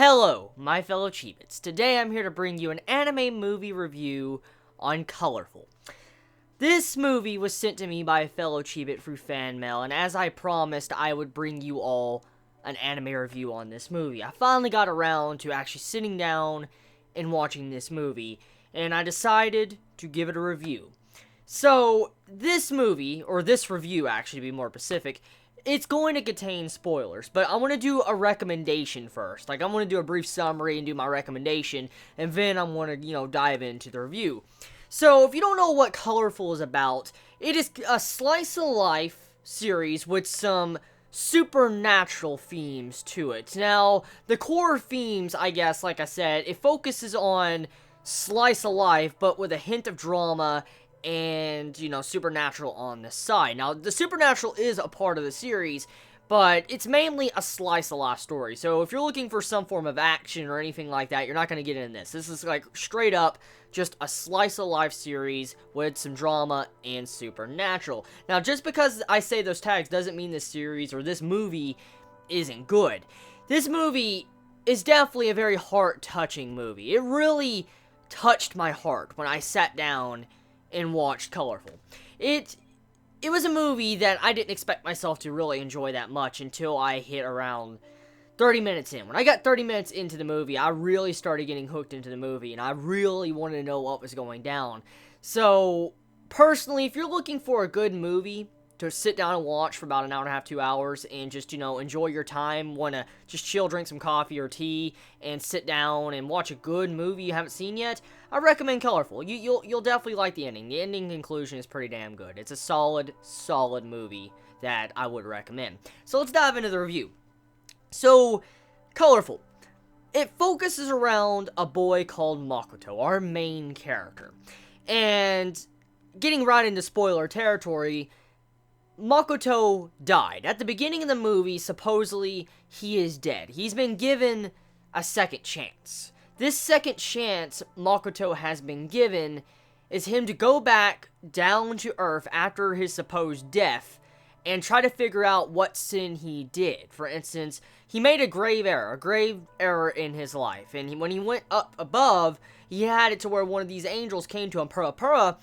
Hello, my fellow Chibits. Today I'm here to bring you an anime movie review on Colorful. This movie was sent to me by a fellow Chibit through fan mail, and as I promised, I would bring you all an anime review on this movie. I finally got around to actually sitting down and watching this movie, and I decided to give it a review. So, this movie, or this review actually to be more specific, it's going to contain spoilers, but I want to do a recommendation first. Like, I'm going to do a brief summary and do my recommendation, and then I'm going to, dive into the review. So, if you don't know what Colorful is about, it is a slice-of-life series with some supernatural themes to it. Now, the core themes, I guess, like I said, it focuses on slice-of-life, but with a hint of drama and, supernatural on the side. Now, the supernatural is a part of the series, but it's mainly a slice-of-life story. So, if you're looking for some form of action or anything like that, you're not going to get in this. This is, like, straight up just a slice-of-life series with some drama and supernatural. Now, just because I say those tags doesn't mean this series or this movie isn't good. This movie is definitely a very heart-touching movie. It really touched my heart when I sat down and watched Colorful. It was a movie that I didn't expect myself to really enjoy that much until I hit around 30 minutes in. When I got 30 minutes into the movie, I really started getting hooked into the movie, and I really wanted to know what was going down. So, personally, if you're looking for a good movie to sit down and watch for about an hour and a half, 2 hours, and just, enjoy your time, want to just chill, drink some coffee or tea, and sit down and watch a good movie you haven't seen yet, I recommend Colorful. You'll definitely like the ending. The ending conclusion is pretty damn good. It's a solid movie that I would recommend. So let's dive into the review. So, Colorful. It focuses around a boy called Makoto, our main character. And getting right into spoiler territory, Makoto died. At the beginning of the movie, supposedly, he is dead. He's been given a second chance. This second chance Makoto has been given is him to go back down to Earth after his supposed death and try to figure out what sin he did. For instance, he made a grave error in his life. And when he went up above, he had it to where one of these angels came to him, Pura,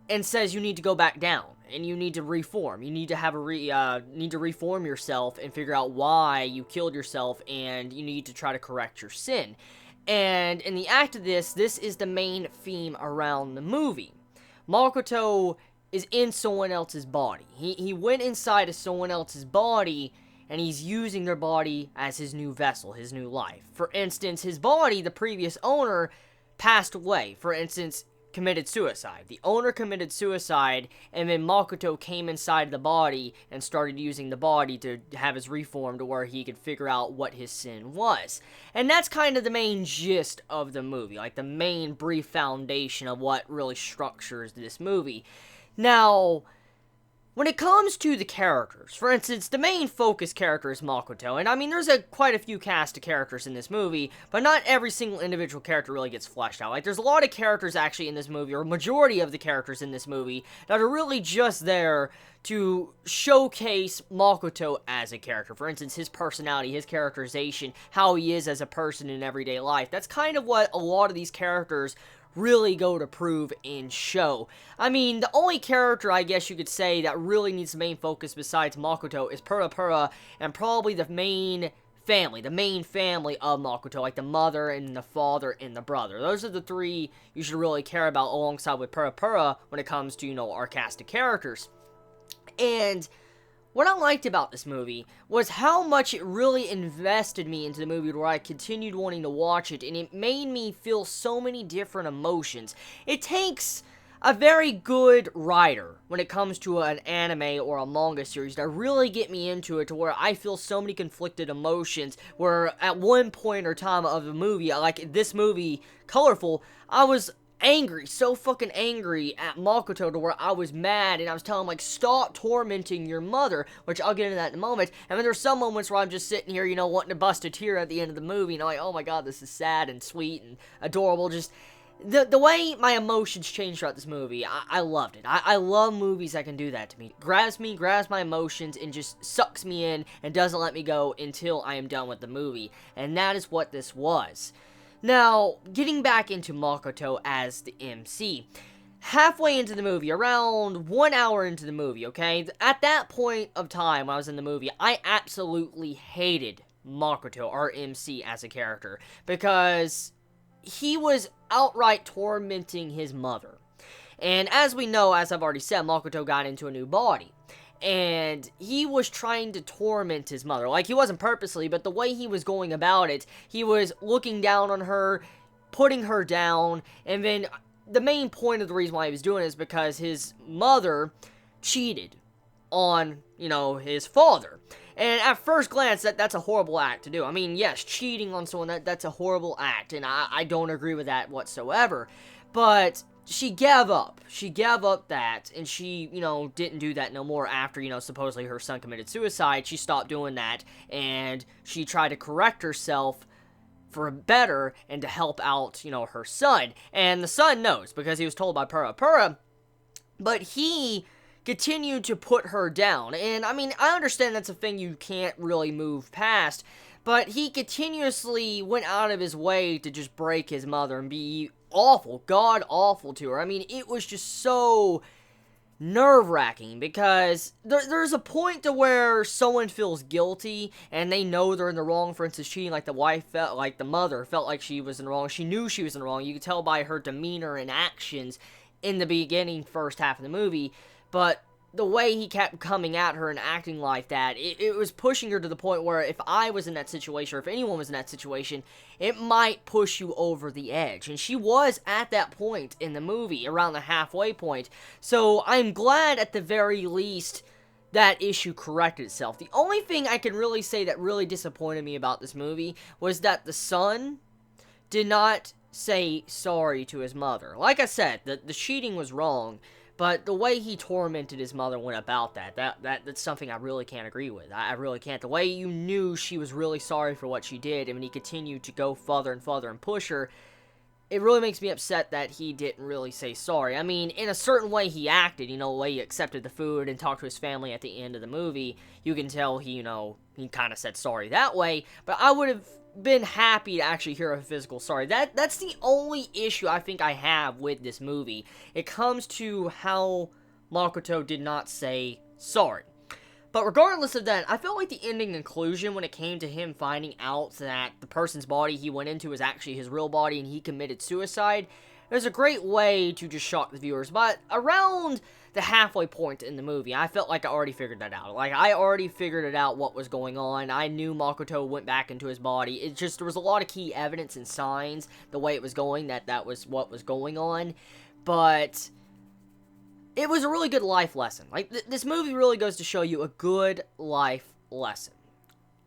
and says, you need to go back down. And you need to reform. You need to have need to reform yourself and figure out why you killed yourself, and you need to try to correct your sin. And in the act of this is the main theme around the movie. Makoto is in someone else's body. He went inside of someone else's body, and he's using their body as his new vessel, his new life. For instance, his body, the previous owner, passed away. For instance, committed suicide. The owner committed suicide, and then Makoto came inside the body and started using the body to have his reform to where he could figure out what his sin was. And that's kind of the main gist of the movie, like the main brief foundation of what really structures this movie. Now, when it comes to the characters, for instance, the main focus character is Makoto, and I mean, there's quite a few cast of characters in this movie, but not every single individual character really gets fleshed out. Like, there's a lot of characters actually in this movie, or a majority of the characters in this movie, that are really just there to showcase Makoto as a character. For instance, his personality, his characterization, how he is as a person in everyday life. That's kind of what a lot of these characters really go to prove and show. I mean, the only character, I guess you could say, that really needs the main focus besides Makoto is Pura, and probably the main family of Makoto, like the mother and the father and the brother. Those are the three you should really care about alongside with Pura when it comes to, our cast of characters. And what I liked about this movie was how much it really invested me into the movie where I continued wanting to watch it, and it made me feel so many different emotions. It takes a very good writer when it comes to an anime or a manga series to really get me into it to where I feel so many conflicted emotions, where at one point or time of the movie, like this movie, Colorful, I was angry, so fucking angry at Makoto to where I was mad, and I was telling him, like, stop tormenting your mother, which I'll get into that in a moment. And then there's some moments where I'm just sitting here, wanting to bust a tear at the end of the movie, and I'm like, oh my god, this is sad and sweet and adorable. Just, the way my emotions changed throughout this movie, I loved it. I love movies that can do that to me. Grabs my emotions, and just sucks me in and doesn't let me go until I am done with the movie. And that is what this was. Now, getting back into Makoto as the MC. Halfway into the movie, around 1 hour into the movie, okay? At that point of time when I was in the movie, I absolutely hated Makoto, our MC, as a character. Because he was outright tormenting his mother. And as we know, as I've already said, Makoto got into a new body. And he was trying to torment his mother. Like, he wasn't purposely, but the way he was going about it, he was looking down on her, putting her down, and then the main point of the reason why he was doing it is because his mother cheated on, his father. And at first glance, that's a horrible act to do. I mean, yes, cheating on someone, that's a horrible act, and I don't agree with that whatsoever. But she gave up. She gave up that, and she, didn't do that no more after, supposedly her son committed suicide. She stopped doing that, and she tried to correct herself for better and to help out, her son. And the son knows, because he was told by Pura, but he continued to put her down. And, I mean, I understand that's a thing you can't really move past, but he continuously went out of his way to just break his mother and be awful, god-awful to her. I mean, it was just so nerve-wracking, because there's a point to where someone feels guilty, and they know they're in the wrong. For instance, cheating, like the mother felt like she was in the wrong. She knew she was in the wrong. You could tell by her demeanor and actions in the beginning, first half of the movie. But the way he kept coming at her and acting like that, it was pushing her to the point where if I was in that situation, or if anyone was in that situation, it might push you over the edge. And she was at that point in the movie, around the halfway point. So I'm glad at the very least that issue corrected itself. The only thing I can really say that really disappointed me about this movie was that the son did not say sorry to his mother. Like I said, the cheating was wrong, but the way he tormented his mother went about that's something I really can't agree with. I really can't. The way you knew she was really sorry for what she did, and when he continued to go further and further and push her, it really makes me upset that he didn't really say sorry. I mean, in a certain way he acted, the way he accepted the food and talked to his family at the end of the movie, you can tell he kind of said sorry that way, but I would have been happy to actually hear a physical sorry. That's the only issue I think I have with this movie. It comes to how Makoto did not say sorry. But regardless of that, I felt like the ending conclusion when it came to him finding out that the person's body he went into was actually his real body and he committed suicide, it was a great way to just shock the viewers. But around the halfway point in the movie, I felt like I already figured that out. Like, I already figured it out what was going on. I knew Makoto went back into his body. It just, there was a lot of key evidence and signs, the way it was going, that was what was going on. But it was a really good life lesson. Like, this movie really goes to show you a good life lesson.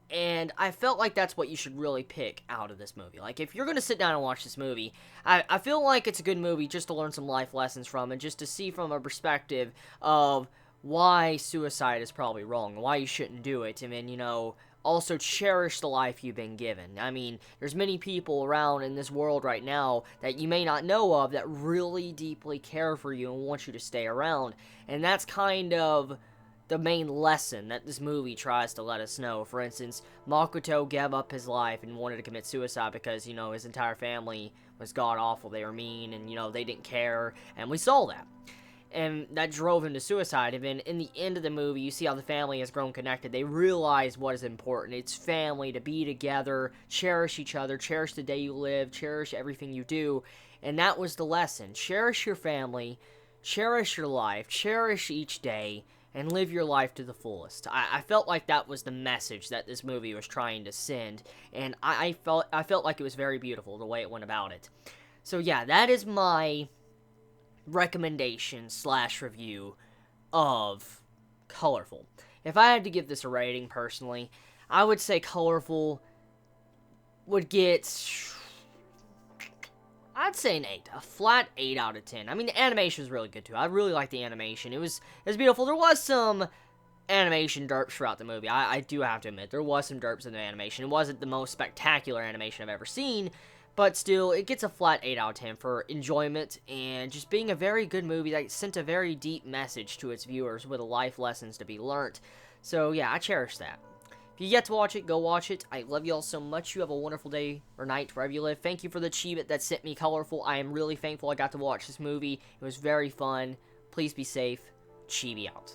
And I felt like that's what you should really pick out of this movie. Like, if you're going to sit down and watch this movie, I feel like it's a good movie just to learn some life lessons from, and just to see from a perspective of why suicide is probably wrong, why you shouldn't do it, and then, also cherish the life you've been given. I mean, there's many people around in this world right now that you may not know of that really deeply care for you and want you to stay around, and that's kind of the main lesson that this movie tries to let us know. For instance, Makoto gave up his life and wanted to commit suicide because, his entire family was god-awful. They were mean, and, they didn't care, and we saw that. And that drove him to suicide. And then in the end of the movie, you see how the family has grown connected. They realize what is important. It's family, to be together, cherish each other, cherish the day you live, cherish everything you do. And that was the lesson. Cherish your family, cherish your life, cherish each day, and live your life to the fullest. I felt like that was the message that this movie was trying to send, and I felt like it was very beautiful the way it went about it. So yeah, that is my recommendation / review of Colorful. If I had to give this a rating personally, I would say Colorful would get, I'd say an 8. A flat 8 out of 10. I mean, the animation was really good, too. I really liked the animation. It was beautiful. There was some animation derps throughout the movie. I do have to admit, there was some derps in the animation. It wasn't the most spectacular animation I've ever seen, but still, it gets a flat 8 out of 10 for enjoyment and just being a very good movie that sent a very deep message to its viewers with life lessons to be learnt. So yeah, I cherish that. If you get to watch it, go watch it. I love you all so much. You have a wonderful day or night wherever you live. Thank you for the Chibi that sent me Colorful. I am really thankful I got to watch this movie. It was very fun. Please be safe. Chibi out.